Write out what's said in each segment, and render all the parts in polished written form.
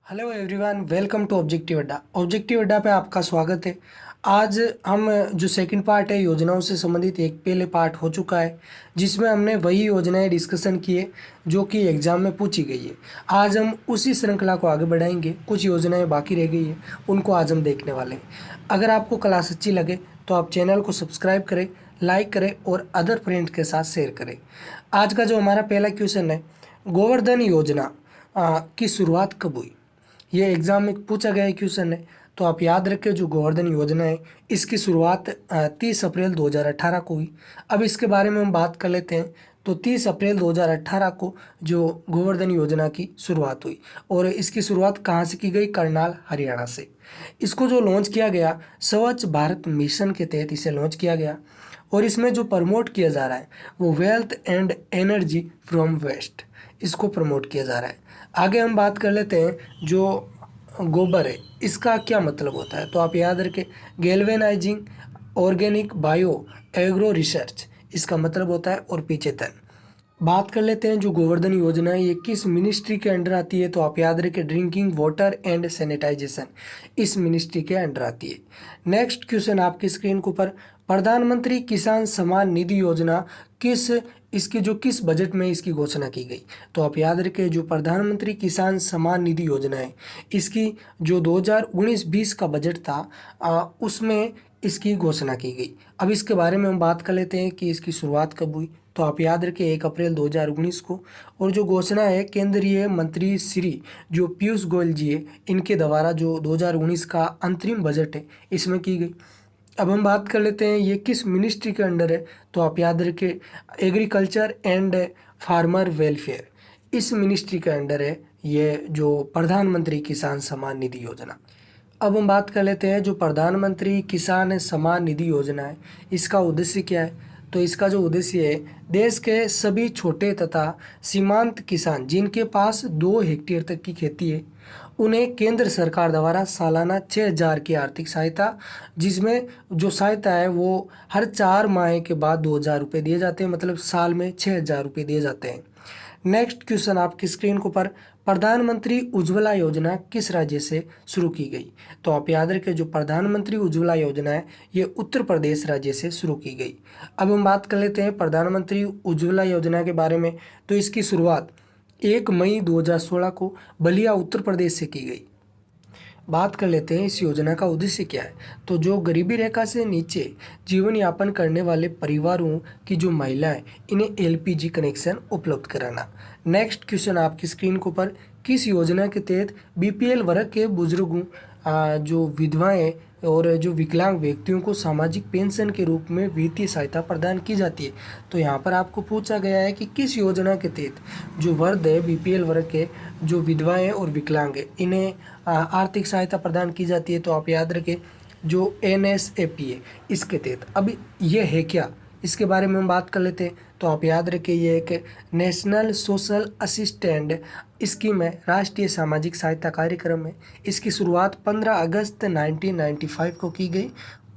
Hello everyone, welcome to objective Adda. Objective Adda पे आपका स्वागत है। आज हम जो सेकंड पार्ट है योजनाओं से संबंधित एक पहले पार्ट हो चुका है जिसमें हमने वही योजनाएं डिस्कशन किए जो कि एग्ज़ाम में पूछी गई है। आज हम उसी श्रृंखला को आगे बढ़ाएंगे। कुछ योजनाएं बाकी रह गई है, उनको आज हम देखने वाले हैं। अगर आपको क्लास अच्छी लगे तो आप चैनल को सब्सक्राइब करें, लाइक करें और अदर फ्रेंड्स के साथ शेयर करें। आज का जो हमारा पहला क्वेश्चन है, गोवर्धन योजना की शुरुआत कब हुई? ये एग्ज़ाम में पूछा गया क्वेश्चन है, तो आप याद रखें जो गोवर्धन योजना है इसकी शुरुआत 30 अप्रैल 2018 को हुई। अब इसके बारे में हम बात कर लेते हैं। तो 30 अप्रैल 2018 को जो गोवर्धन योजना की शुरुआत हुई और इसकी शुरुआत कहाँ से की गई? करनाल, हरियाणा से। इसको जो लॉन्च किया गया स्वच्छ भारत मिशन के तहत इसे लॉन्च किया गया और इसमें जो प्रमोट किया जा रहा है वो wealth and energy from waste, इसको प्रमोट किया जा रहा है। आगे हम बात कर लेते हैं जो गोबर है इसका क्या मतलब होता है। तो आप याद रखें, galvanising organic bio agro research इसका मतलब होता है। और पीछे तन बात कर लेते हैं जो गोवर्धन योजना है ये किस मिनिस्ट्री के अंडर आती है। तो आप याद रखें, ड्रिंकिंग वाटर एंड सैनिटाइजेशन इस मिनिस्ट्री के अंडर आती है। नेक्स्ट क्वेश्चन आपकी स्क्रीन के ऊपर, प्रधानमंत्री किसान सम्मान निधि योजना किस बजट में इसकी घोषणा की गई? तो आप याद रखें, जो प्रधानमंत्री किसान सम्मान निधि योजना है इसकी जो 2019-20 का बजट था उसमें इसकी घोषणा की गई। अब इसके बारे में हम बात कर लेते हैं कि इसकी शुरुआत कब हुई। तो आप याद रखें 1 अप्रैल 2019 को। और जो घोषणा है केंद्रीय मंत्री श्री जो पीयूष गोयल जी है इनके द्वारा जो 2019 का अंतरिम बजट है इसमें की गई। अब हम बात कर लेते हैं ये किस मिनिस्ट्री के अंडर है। तो आप याद रखें, एग्रीकल्चर एंड फार्मर वेलफेयर इस मिनिस्ट्री के अंडर है ये जो प्रधानमंत्री किसान सम्मान निधि योजना। अब हम बात कर लेते हैं जो प्रधानमंत्री किसान सम्मान निधि योजना है इसका उद्देश्य क्या है। तो इसका जो उद्देश्य है, देश के सभी छोटे तथा सीमांत किसान जिनके पास 2 हेक्टेयर तक की खेती है उन्हें केंद्र सरकार द्वारा सालाना 6,000 की आर्थिक सहायता, जिसमें जो सहायता है वो हर 4 माह के बाद 2,000 रुपये दिए जाते हैं, मतलब साल में 6,000 रुपये दिए जाते हैं। नेक्स्ट क्वेश्चन आपकी स्क्रीन के ऊपर, प्रधानमंत्री उज्ज्वला योजना किस राज्य से शुरू की गई? तो आप याद रखें, जो प्रधानमंत्री उज्ज्वला योजना है ये उत्तर प्रदेश राज्य से शुरू की गई। अब हम बात कर लेते हैं प्रधानमंत्री उज्ज्वला योजना के बारे में। तो इसकी शुरुआत 1 मई 2016 को बलिया उत्तर प्रदेश से की गई। बात कर लेते हैं इस योजना का उद्देश्य क्या है। तो जो गरीबी रेखा से नीचे जीवन यापन करने वाले परिवारों की जो महिलाएं इन्हें एलपीजी कनेक्शन उपलब्ध कराना। नेक्स्ट क्वेश्चन आपकी स्क्रीन के ऊपर, किस योजना के तहत बीपीएल वर्ग के बुजुर्गों जो विधवाएं और जो विकलांग व्यक्तियों को सामाजिक पेंशन के रूप में वित्तीय सहायता प्रदान की जाती है? तो यहाँ पर आपको पूछा गया है कि किस योजना के तहत जो वर्ग है बीपीएल वर्ग के जो विधवाएं और विकलांग है इन्हें आर्थिक सहायता प्रदान की जाती है। तो आप याद रखें, जो एनएसएपी है इसके तहत। अब ये है क्या, इसके बारे में हम बात कर लेते हैं। तो आप याद रखें, ये एक नेशनल सोशल असिस्टेंट स्कीम है, राष्ट्रीय सामाजिक सहायता कार्यक्रम है। इसकी शुरुआत 15 अगस्त 1995 को की गई।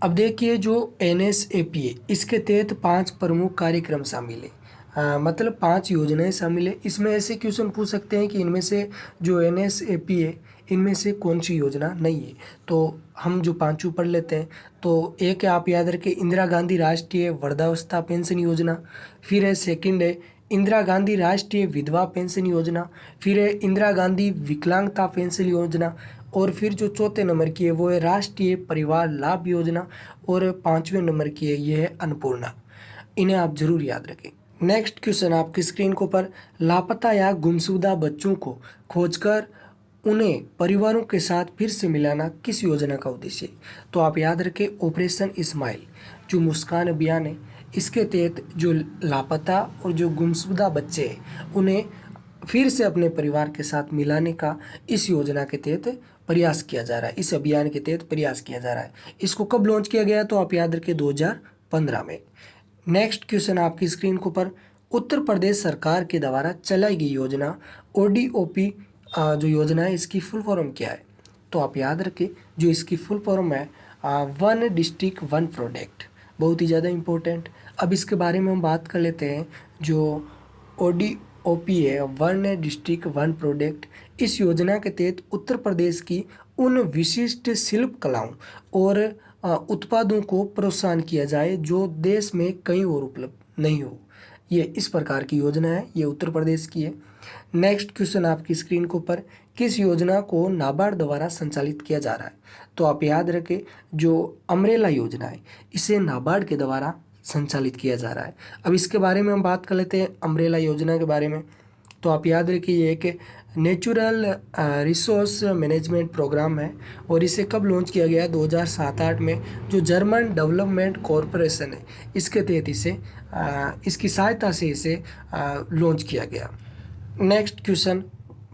अब देखिए, जो एनएसएपी है इसके तहत 5 प्रमुख कार्यक्रम शामिल है, मतलब 5 योजनाएं शामिल है। इसमें ऐसे क्वेश्चन पूछ सकते हैं कि इनमें से जो एनएसएपी है इनमें से कौन सी योजना नहीं है। तो हम जो पांचों पढ़ लेते हैं। तो एक है, आप याद रखें, इंदिरा गांधी राष्ट्रीय वृद्धावस्था पेंशन योजना। फिर है सेकंड है इंदिरा गांधी राष्ट्रीय विधवा पेंशन योजना। फिर है इंदिरा गांधी विकलांगता पेंशन योजना। और फिर जो चौथे नंबर की है वो है राष्ट्रीय परिवार लाभ योजना। और 5वें नंबर की है ये है अन्नपूर्णा। इन्हें आप जरूर याद रखें। नेक्स्ट क्वेश्चन आपकी स्क्रीन के ऊपर, लापता या गुमशुदा बच्चों को खोजकर उन्हें परिवारों के साथ फिर से मिलाना किस योजना का उद्देश्य है? तो आप याद रखें, ऑपरेशन इस्माइल जो मुस्कान अभियान है इसके तहत जो लापता और जो गुमशुदा बच्चे हैं उन्हें फिर से अपने परिवार के साथ मिलाने का इस योजना के तहत प्रयास किया जा रहा है, इस अभियान के तहत प्रयास किया जा रहा है। इसको कब लॉन्च किया गया? तो आप याद रखें 2015 में। नेक्स्ट क्वेश्चन आपकी स्क्रीन के ऊपर, उत्तर प्रदेश सरकार के द्वारा चलाई गई योजना ओडीओपी जो योजना है इसकी फुल फॉर्म क्या है? तो आप याद रखें, जो इसकी फुल फॉर्म है वन डिस्ट्रिक्ट वन प्रोडक्ट, बहुत ही ज़्यादा इम्पोर्टेंट। अब इसके बारे में हम बात कर लेते हैं। जो OP है, वन डिस्ट्रिक्ट वन प्रोडक्ट। इस योजना के तहत उत्तर प्रदेश की उन विशिष्ट शिल्प कलाओं और उत्पादों को प्रोत्साहन किया जाए जो देश में कहीं और उपलब्ध नहीं हो। ये इस प्रकार की योजना है, ये उत्तर प्रदेश की है। नेक्स्ट क्वेश्चन आपकी स्क्रीन के ऊपर, किस योजना को नाबार्ड द्वारा संचालित किया जा रहा है? तो आप याद रखें, जो अमरेला योजना है इसे नाबार्ड के द्वारा संचालित किया जा रहा है। अब इसके बारे में हम बात कर लेते हैं, अमरेला योजना के बारे में। तो आप याद रखिए, ये एक नेचुरल रिसोर्स मैनेजमेंट प्रोग्राम है और इसे कब लॉन्च किया गया? 2007-8 में। जो जर्मन डेवलपमेंट कॉरपोरेशन है इसके तहत इसकी सहायता से इसे लॉन्च किया गया। नेक्स्ट क्वेश्चन,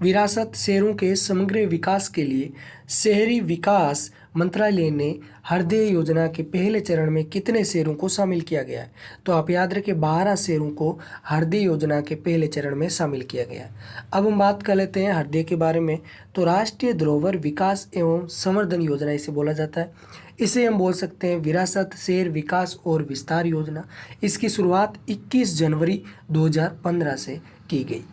विरासत शहरों के समग्र विकास के लिए शहरी विकास मंत्रालय ने हृदय योजना के पहले चरण में कितने शहरों को शामिल किया गया है? तो आप याद रखें, 12 शहरों को हृदय योजना के पहले चरण में शामिल किया गया है। अब हम बात कर लेते हैं हृदय के बारे में। तो राष्ट्रीय धरोहर विकास एवं संवर्धन योजना इसे बोला जाता है। इसे हम बोल सकते हैं विरासत शहर विकास और विस्तार योजना। इसकी शुरुआत 21 जनवरी 2015 से की गई।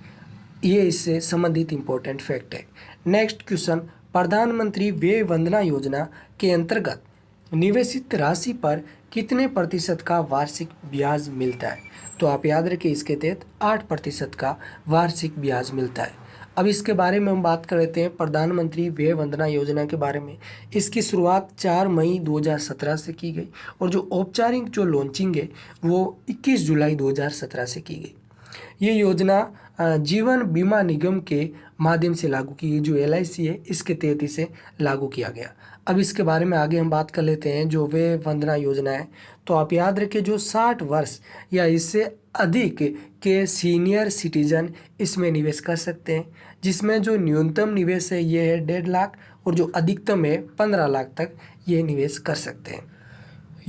ये इससे संबंधित इम्पोर्टेंट फैक्ट है। नेक्स्ट क्वेश्चन, प्रधानमंत्री व्यय वंदना योजना के अंतर्गत निवेशित राशि पर कितने प्रतिशत का वार्षिक ब्याज मिलता है? तो आप याद रखें, इसके तहत 8% का वार्षिक ब्याज मिलता है। अब इसके बारे में हम बात कर लेते हैं, प्रधानमंत्री व्यय वंदना योजना के बारे में। इसकी शुरुआत 4 मई 2017 से की गई और जो औपचारिक जो लॉन्चिंग है वो 21 जुलाई 2017 से की गई। ये योजना जीवन बीमा निगम के माध्यम से लागू की गई, जो LIC है इसके तहत इसे लागू किया गया। अब इसके बारे में आगे हम बात कर लेते हैं, जो व्यय वंदना योजना है। तो आप याद रखें, जो 60 वर्ष या इससे अधिक के सीनियर सिटीजन इसमें निवेश कर सकते हैं, जिसमें जो न्यूनतम निवेश है ये है 1.5 लाख और जो अधिकतम है 15 लाख तक ये निवेश कर सकते हैं।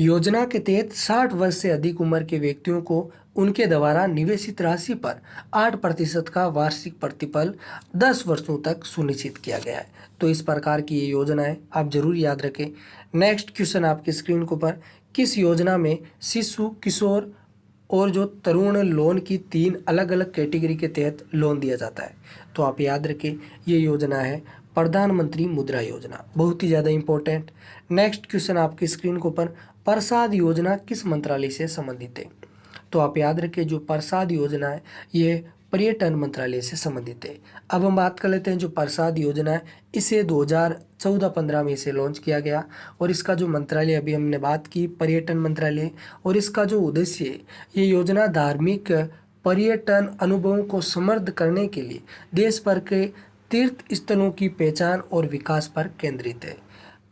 योजना के तहत 60 वर्ष से अधिक उम्र के व्यक्तियों को उनके द्वारा निवेशित राशि पर 8% का वार्षिक प्रतिफल 10 वर्षों तक सुनिश्चित किया गया है। तो इस प्रकार की ये योजना है, आप जरूर याद रखें। नेक्स्ट क्वेश्चन आपकी स्क्रीन के ऊपर, किस योजना में शिशु किशोर और जो तरुण लोन की 3 अलग अलग कैटेगरी के तहत लोन दिया जाता है? तो आप याद रखें, ये योजना है प्रधानमंत्री मुद्रा योजना, बहुत ही ज़्यादा इंपॉर्टेंट। नेक्स्ट क्वेश्चन आपकी स्क्रीन के ऊपर, प्रसाद योजना किस मंत्रालय से संबंधित है? तो आप याद रखें, जो प्रसाद योजना है ये पर्यटन मंत्रालय से संबंधित है। अब हम बात कर लेते हैं, जो प्रसाद योजना है इसे 2014-15 में इसे लॉन्च किया गया और इसका जो मंत्रालय अभी हमने बात की पर्यटन मंत्रालय, और इसका जो उद्देश्य है, ये योजना धार्मिक पर्यटन अनुभवों को समृद्ध करने के लिए देश भर के तीर्थ स्थलों की पहचान और विकास पर केंद्रित है।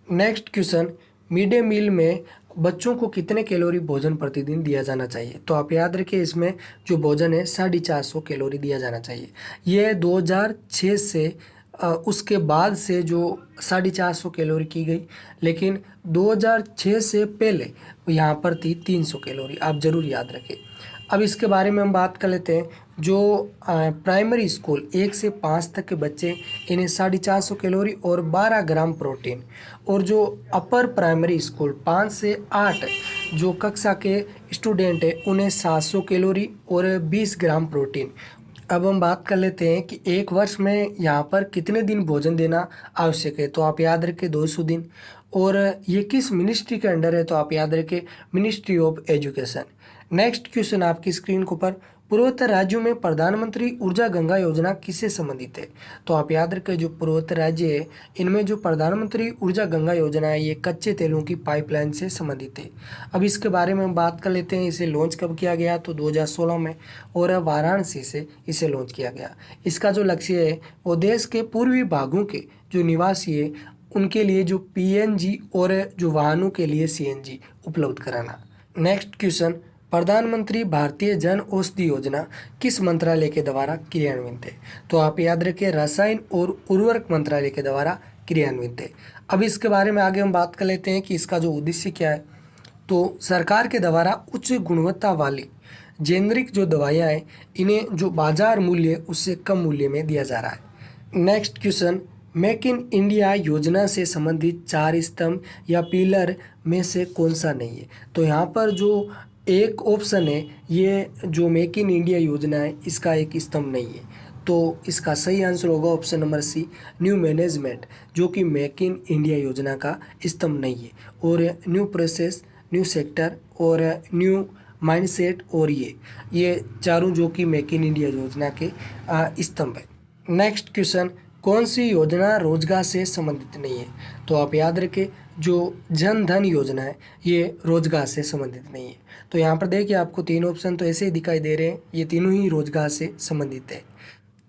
Next question, mid day meal में बच्चों को कितने कैलोरी भोजन प्रतिदिन दिया जाना चाहिए? तो आप याद रखें, इसमें जो भोजन है 450 कैलोरी दिया जाना चाहिए। यह 2006 से उसके बाद से जो 450 कैलोरी की गई, लेकिन 2006 से पहले यहाँ पर थी 300 कैलोरी, आप ज़रूर याद रखें। अब इसके बारे में हम बात कर लेते हैं, जो प्राइमरी स्कूल 1 से 5 तक के बच्चे, इन्हें 450 कैलोरी और 12 ग्राम प्रोटीन, और जो अपर प्राइमरी स्कूल 5 से 8 जो कक्षा के स्टूडेंट हैं उन्हें 700 कैलोरी और 20 ग्राम प्रोटीन। अब हम बात कर लेते हैं कि एक वर्ष में यहाँ पर कितने दिन भोजन देना आवश्यक है? तो आप याद रखें 200 दिन। और ये किस मिनिस्ट्री के अंडर है? तो आप याद रखें ministry of education. Next question आपकी स्क्रीन के ऊपर, पूर्वोत्तर राज्यों में प्रधानमंत्री ऊर्जा गंगा योजना किससे संबंधित है? तो आप याद रखें, जो पूर्वोत्तर राज्य है इनमें जो प्रधानमंत्री ऊर्जा गंगा योजना है ये कच्चे तेलों की पाइपलाइन से संबंधित है। अब इसके बारे में हम बात कर लेते हैं, इसे लॉन्च कब किया गया? तो 2016 में, और वाराणसी से इसे लॉन्च किया गया। इसका जो लक्ष्य है वो देश के पूर्वी भागों के जो निवासी है उनके लिए जो PNG और जो वाहनों के लिए CNG उपलब्ध कराना। नेक्स्ट क्वेश्चन, प्रधानमंत्री भारतीय जन औषधि योजना किस मंत्रालय के द्वारा क्रियान्वित है? तो आप याद रखें, रसायन और उर्वरक मंत्रालय के द्वारा क्रियान्वित है। अब इसके बारे में आगे हम बात कर लेते हैं कि इसका जो उद्देश्य क्या है। तो सरकार के द्वारा उच्च गुणवत्ता वाली जेनरिक जो दवाइयाँ हैं इन्हें जो बाजार मूल्य उससे कम मूल्य में दिया जा रहा है। Next question, make in India योजना से संबंधित 4 स्तंभ या पिलर में से कौन सा नहीं है? तो यहाँ पर जो एक ऑप्शन है, ये जो मेक इन इंडिया योजना है इसका एक स्तंभ नहीं है। तो इसका सही आंसर होगा option number C, new management, जो कि मेक इन इंडिया योजना का स्तंभ नहीं है। और न्यू प्रोसेस, न्यू सेक्टर और न्यू माइंडसेट, और ये चारों जो कि मेक इन इंडिया योजना के स्तंभ है। नेक्स्ट क्वेश्चन, कौन सी योजना रोजगार से संबंधित नहीं है? तो आप याद रखें, जो जन धन योजना है ये रोजगार से संबंधित नहीं है। तो यहाँ पर देखिए आपको तीन ऑप्शन तो ऐसे ही दिखाई दे रहे हैं, ये तीनों ही रोजगार से संबंधित है।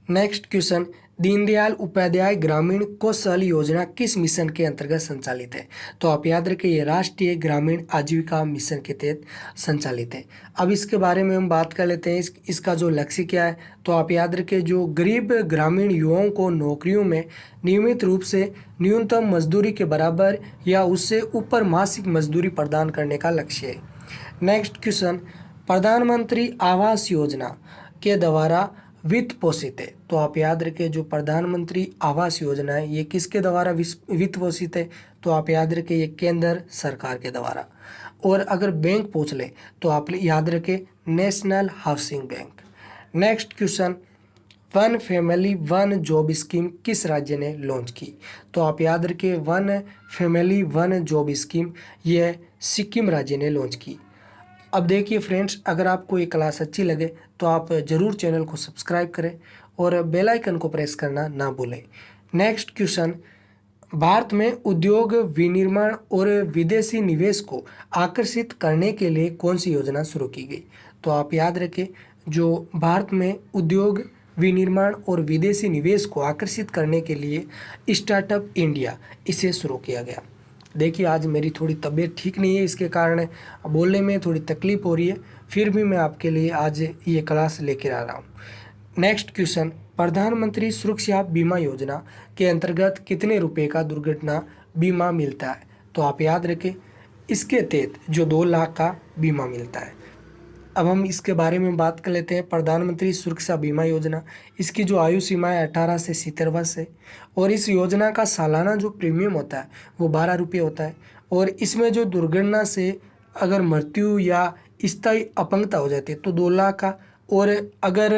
नेक्स्ट क्वेश्चन, दीनदयाल उपाध्याय ग्रामीण कौशल योजना किस मिशन के अंतर्गत संचालित है? तो आप याद रखें, ये राष्ट्रीय ग्रामीण आजीविका मिशन के तहत संचालित है। अब इसके बारे में हम बात कर लेते हैं, इसका जो लक्ष्य क्या है। तो आप याद रखें, जो गरीब ग्रामीण युवाओं को नौकरियों में नियमित रूप से न्यूनतम मजदूरी के बराबर या उससे ऊपर मासिक मजदूरी प्रदान करने का लक्ष्य है। नेक्स्ट क्वेश्चन, प्रधानमंत्री आवास योजना के द्वारा वित्त पोषित है। तो आप याद रखें, जो प्रधानमंत्री आवास योजना है ये किसके द्वारा वित्त पोषित है? तो आप याद रखें, ये केंद्र सरकार के द्वारा। और अगर बैंक पूछ ले तो आप याद रखें, national housing bank. Next question, one family one job scheme किस राज्य ने लॉन्च की? तो आप याद रखें, one family one job scheme ये सिक्किम राज्य ने लॉन्च की। अब देखिए फ्रेंड्स, अगर आपको ये क्लास अच्छी लगे तो आप ज़रूर चैनल को सब्सक्राइब करें और बेल आइकन को प्रेस करना ना भूलें। नेक्स्ट क्वेश्चन, भारत में उद्योग विनिर्माण और विदेशी निवेश को आकर्षित करने के लिए कौन सी योजना शुरू की गई? तो आप याद रखें, जो भारत में उद्योग विनिर्माण और विदेशी निवेश को आकर्षित करने के लिए स्टार्टअप इंडिया इसे शुरू किया गया। देखिए आज मेरी थोड़ी तबीयत ठीक नहीं है, इसके कारण बोलने में थोड़ी तकलीफ हो रही है, फिर भी मैं आपके लिए आज ये क्लास लेकर आ रहा हूँ। नेक्स्ट क्वेश्चन, प्रधानमंत्री सुरक्षा बीमा योजना के अंतर्गत कितने रुपए का दुर्घटना बीमा मिलता है? तो आप याद रखें, इसके तहत जो 2 लाख का बीमा मिलता है। अब हम इसके बारे में बात कर लेते हैं। प्रधानमंत्री सुरक्षा बीमा योजना, इसकी जो आयु सीमा है 18 से 70 वर्ष है। और इस योजना का सालाना जो प्रीमियम होता है वो 12 रुपये होता है। और इसमें जो दुर्घटना से अगर मृत्यु या स्थायी अपंगता हो जाती है तो 2 लाख का, और अगर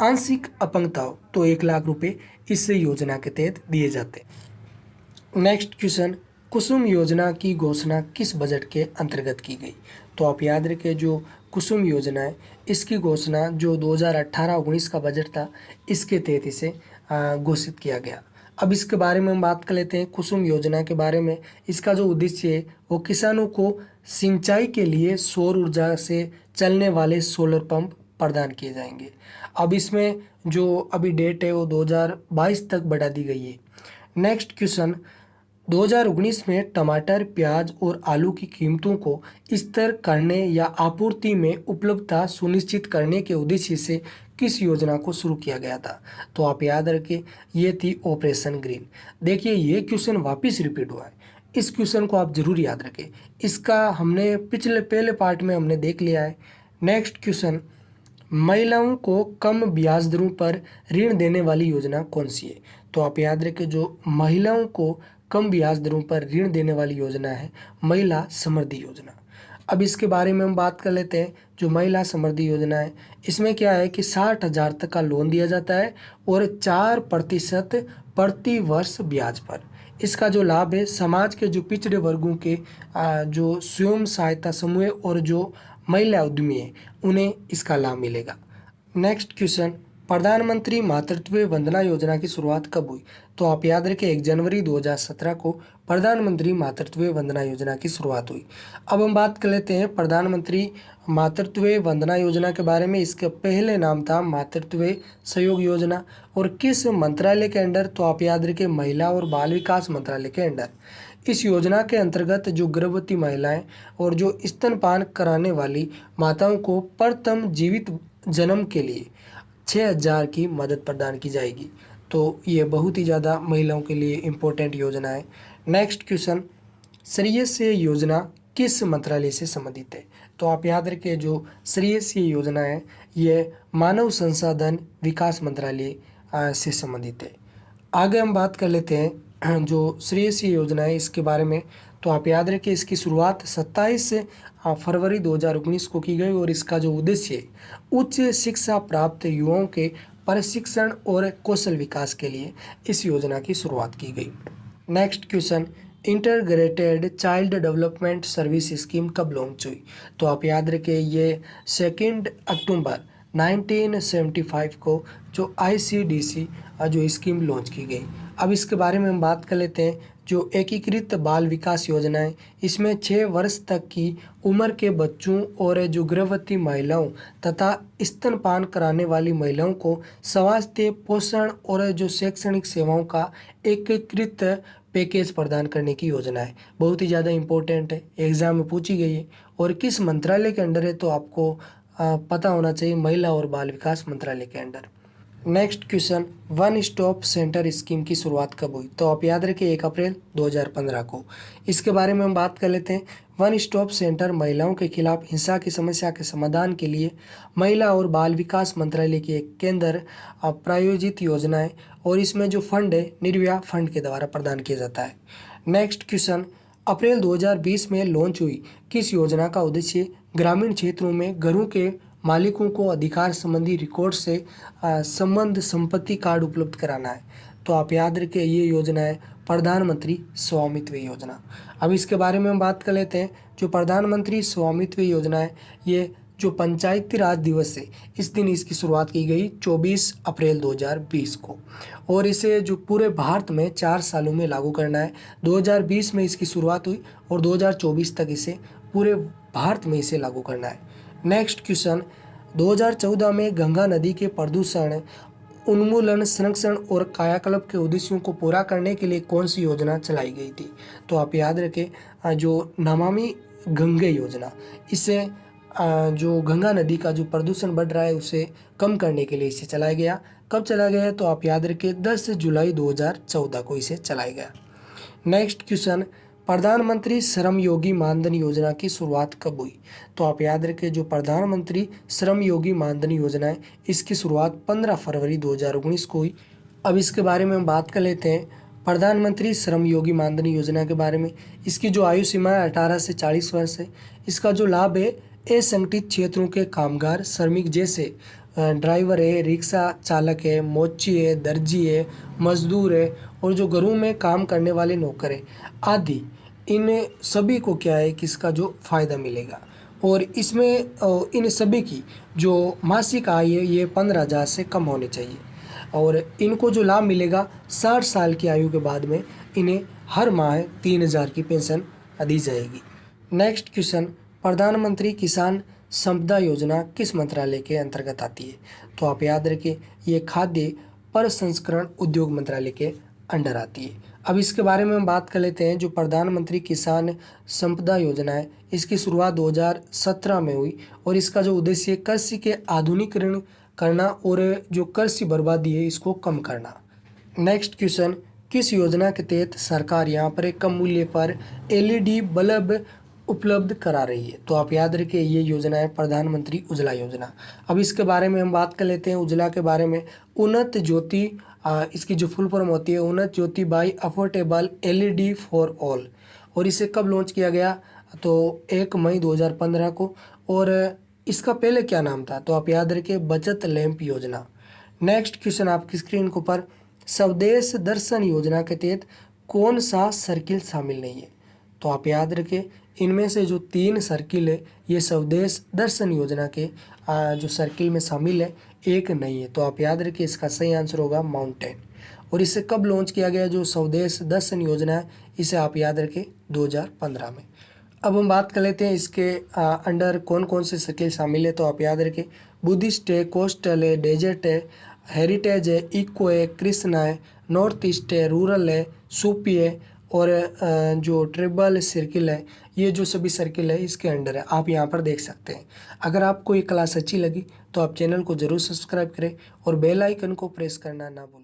आंशिक अपंगता हो तो 1 लाख रुपये इस योजना के तहत दिए जाते हैं। नेक्स्ट क्वेश्चन, कुसुम योजना की घोषणा किस बजट के अंतर्गत की गई? तो आप याद रखें, जो कुसुम योजना है इसकी घोषणा जो 2018-19 का बजट था इसके तहत इसे घोषित किया गया। अब इसके बारे में हम बात कर लेते हैं, कुसुम योजना के बारे में। इसका जो उद्देश्य है वो किसानों को सिंचाई के लिए सौर ऊर्जा से चलने वाले सोलर पंप प्रदान किए जाएंगे। अब इसमें जो अभी डेट है वो 2022 तक बढ़ा दी गई है। नेक्स्ट क्वेश्चन, 2019 में टमाटर, प्याज और आलू की कीमतों को स्थिर करने या आपूर्ति में उपलब्धता सुनिश्चित करने के उद्देश्य से किस योजना को शुरू किया गया था? तो आप याद रखें, ये थी ऑपरेशन ग्रीन। देखिए ये क्वेश्चन वापस रिपीट हुआ है, इस क्वेश्चन को आप जरूर याद रखें। इसका हमने पहले पार्ट में हमने देख लिया है। नेक्स्ट क्वेश्चन, महिलाओं को कम ब्याज दरों पर ऋण देने वाली योजना कौन सी है? तो आप याद रखें, जो महिलाओं को कम ब्याज दरों पर ऋण देने वाली योजना है महिला समृद्धि योजना। अब इसके बारे में हम बात कर लेते हैं। जो महिला समृद्धि योजना है इसमें क्या है कि 60,000 तक का लोन दिया जाता है और 4% प्रति वर्ष ब्याज पर। इसका जो लाभ है समाज के जो पिछड़े वर्गों के जो स्वयं सहायता समूह और जो महिला उद्यमी है उन्हें इसका लाभ मिलेगा। नेक्स्ट क्वेश्चन, प्रधानमंत्री मातृत्व वंदना योजना की शुरुआत कब हुई? तो आप याद रखें, 1 जनवरी 2017 को प्रधानमंत्री मातृत्व वंदना योजना की शुरुआत हुई। अब हम बात कर लेते हैं प्रधानमंत्री मातृत्व वंदना योजना के बारे में। इसका पहले नाम था मातृत्व सहयोग योजना। और किस मंत्रालय के अंडर? तो आप याद रखें, महिला और बाल विकास मंत्रालय के अंडर। इस योजना के अंतर्गत जो गर्भवती महिलाएं और जो स्तनपान कराने वाली माताओं को प्रथम जीवित जन्म के लिए 6,000 की मदद प्रदान की जाएगी। तो ये बहुत ही ज़्यादा महिलाओं के लिए इम्पोर्टेंट योजना है। नेक्स्ट क्वेश्चन, श्रेयसी योजना किस मंत्रालय से संबंधित है? तो आप याद रखें, जो श्रेयसी योजना है ये मानव संसाधन विकास मंत्रालय से संबंधित है। आगे हम बात कर लेते हैं जो श्रेयसी योजना है इसके बारे में, तो आप याद रखिए इसकी शुरुआत 27 फरवरी 2019 को की गई और इसका जो उद्देश्य है उच्च शिक्षा प्राप्त युवाओं के प्रशिक्षण और कौशल विकास के लिए इस योजना की शुरुआत की गई। Next question, integrated child development service scheme कब लॉन्च हुई? तो आप याद रखिए ये 2 अक्टूबर 1975 को जो ICDC जो स्कीम लॉन्च की गई। अब इसके बारे में हम बात कर लेते हैं। जो एकीकृत बाल विकास योजना है इसमें 6 वर्ष तक की उम्र के बच्चों और जो गर्भवती महिलाओं तथा स्तनपान कराने वाली महिलाओं को स्वास्थ्य, पोषण और जो शैक्षणिक सेवाओं का एकीकृत पैकेज प्रदान करने की योजना है। बहुत ही ज़्यादा इम्पोर्टेंट है, एग्जाम में पूछी गई है। और किस मंत्रालय के अंडर है तो आपको पता होना चाहिए, महिला और बाल विकास मंत्रालय के under. Next question, one stop centre scheme की शुरुआत कब हुई? तो आप याद रखिए 1 अप्रैल 2015 को। इसके बारे में हम बात कर लेते हैं। वन स्टॉप सेंटर महिलाओं के खिलाफ हिंसा की समस्या के समाधान के लिए महिला और बाल विकास मंत्रालय की एक केंद्र प्रायोजित योजना है और इसमें जो फंड है निर्भया फंड के द्वारा प्रदान किया जाता है। नेक्स्ट क्वेश्चन, अप्रैल 2020 में लॉन्च हुई किस योजना का उद्देश्य ग्रामीण क्षेत्रों में घरों के मालिकों को अधिकार संबंधी रिकॉर्ड से संबंध संपत्ति कार्ड उपलब्ध कराना है? तो आप याद रखिए ये योजना है प्रधानमंत्री स्वामित्व योजना। अब इसके बारे में हम बात कर लेते हैं। जो प्रधानमंत्री स्वामित्व योजना है ये जो पंचायती राज दिवस है इस दिन इसकी शुरुआत की गई 24 अप्रैल 2020 को और इसे जो पूरे भारत में 4 सालों में लागू करना है। 2020 में इसकी शुरुआत हुई और 2024 तक इसे पूरे भारत में इसे लागू करना है। नेक्स्ट क्वेश्चन, 2014 में गंगा नदी के प्रदूषण उन्मूलन, संरक्षण और कायाकल्प के उद्देश्यों को पूरा करने के लिए कौन सी योजना चलाई गई थी? तो आप याद रखें जो नमामि गंगे योजना, इससे जो गंगा नदी का जो प्रदूषण बढ़ रहा है उसे कम करने के लिए इसे चलाया गया। कब चलाया गया है? तो आप याद रखें 10 जुलाई 2014 को इसे चलाया गया। नेक्स्ट क्वेश्चन, प्रधानमंत्री श्रम योगी मानधन योजना की शुरुआत कब हुई? तो आप याद रखें जो प्रधानमंत्री श्रम योगी मानधन योजना है इसकी शुरुआत 15 फरवरी 2019 को हुई। अब इसके बारे में हम बात कर लेते हैं। प्रधानमंत्री श्रम योगी मानधन योजना के बारे में, इसकी जो आयु सीमा है 18 से 40 वर्ष है। इसका जो लाभ है असंगठित क्षेत्रों के कामगार श्रमिक जैसे ड्राइवर है, रिक्शा चालक है, मोची है, दर्जी है, मजदूर है और जो घरों में काम करने वाले नौकर है आदि, इन सभी को क्या है कि इसका जो फ़ायदा मिलेगा। और इसमें इन सभी की जो मासिक आय है ये 15,000 से कम होनी चाहिए और इनको जो लाभ मिलेगा 60 साल की आयु के बाद में इन्हें हर माह 3,000 की पेंशन दी जाएगी। नेक्स्ट क्वेश्चन, प्रधानमंत्री किसान संपदा योजना किस मंत्रालय के अंतर्गत आती है? तो आप याद रखिए ये खाद्य प्रसंस्करण उद्योग मंत्रालय के अंडर आती है। अब इसके बारे में हम बात कर लेते हैं। जो प्रधानमंत्री किसान संपदा योजना है इसकी शुरुआत 2017 में हुई और इसका जो उद्देश्य कृषि के आधुनिकीकरण करना और जो कृषि बर्बादी है इसको कम करना। नेक्स्ट क्वेश्चन, किस योजना के तहत सरकार यहाँ पर एक कम मूल्य पर LED बल्ब उपलब्ध करा रही है? तो आप याद रखिए ये योजना है प्रधानमंत्री उज्ज्वला योजना। अब इसके बारे में हम बात कर लेते हैं उज्ज्वला के बारे में। उन्नत ज्योति इसकी जो फुल फॉर्म होती है Unnat Jyoti by affordable LED for all और इसे कब लॉन्च किया गया? तो 1 मई 2015 को। और इसका पहले क्या नाम था? तो आप याद रखिए बचत लैंप योजना। नेक्स्ट क्वेश्चन आपकी स्क्रीन के ऊपर, स्वदेश दर्शन योजना के तहत कौन सा सर्किल शामिल नहीं है? तो आप याद रखें इनमें से जो 3 सर्किल है ये स्वदेश दर्शन योजना के जो सर्किल में शामिल है, एक नहीं है। तो आप याद रखिए इसका सही आंसर होगा माउंटेन। और इसे कब लॉन्च किया गया? जो स्वदेश दर्शन योजना है इसे आप याद रखें 2015 में। अब हम बात कर लेते हैं इसके अंडर कौन कौन से सर्किल शामिल है। तो आप याद रखें बुद्धिस्ट है, कोस्टल है, डेजर्ट है, हेरिटेज है, इको है, कृष्णा है, नॉर्थ ईस्ट है, रूरल है, सूपी है और जो ट्रिबल सर्किल है ये जो सभी सर्किल है इसके अंडर है। आप यहाँ पर देख सकते हैं। अगर आपको ये क्लास अच्छी लगी तो आप चैनल को ज़रूर सब्सक्राइब करें और बेल आइकन को प्रेस करना ना भूलें।